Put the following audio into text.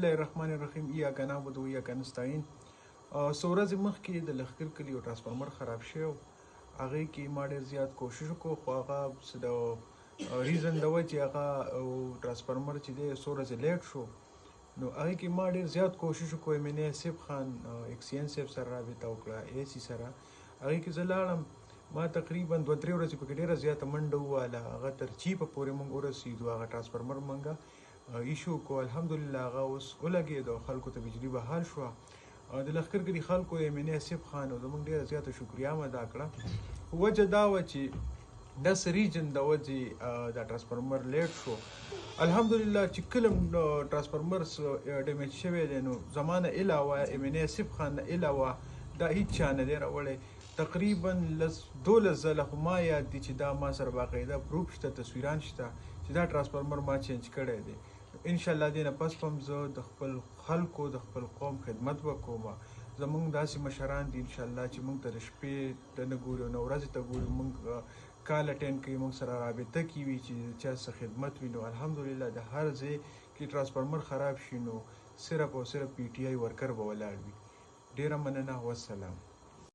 الله الرحمن الرحیم ایاک نعبد و ایاک نستعین. څو ورځې مخکې د لښکر کلي یو ټرانسفارمر خراب شوی و، هغې کې ما ډېر زیات کوشش وکړو، خو هغه څه د ریزن د وجې هغه ټرانسفارمر چې دی څو ورځې لیټ شو، نو هغې کې ما ډېر زیات کوشش وکړو. ایم این اے اسف خان اکسین صاحب سره رابطه وکړه، اے سی سره. هغې کې زه لاړم، ما تقریبا 2-3 ورځې پکې ډېره زیاته منډه وواله، هغه تر چیپه پورې موږ ورسېدو، هغه ټرانسفارمر موږ ایشو کو. الحمدلله هغه اوس ولګېد او خلکو ته بجلي بحال شوه. د لښکر کلي خلکو ایم این اے اسف خان او زموږ ډېره زیاته شکریه هم ادا کړه. وجه دا وه چې داسې ریجن د وجې دا ټرانسفارمر لیټ شو. الحمدلله چې کله ټرانسفارمر ډیمیج شوی دی، نو زما نه علاوه ایم این اے اسف خان نه علاوه دا هیڅ چا نه دی راوړی. تقریبا 12 ځله خو ما یاد دي چې دا ما سره باقاعده پروف شته، تصویران شته چې دا ټرانسفارمر ما چینج کړی دی. انشاءالله دې نه پس به هم زه د خپل خلکو د خپل قوم خدمت به کوم. زموږ داسې مشران دي انشاءالله چې موږ ته د شپې ته نه ګوري او نه ورځې ته ګوري، موږ کال اټینډ کوي، موږ سره رابطه کې وي چې چا څه خدمت وي. نو الحمدلله د هر ځای کې ټرانسفارمر خراب شي نو صرف او صرف پی ټي آی ورکر به ولاړ وي. ډېره مننه، والسلام.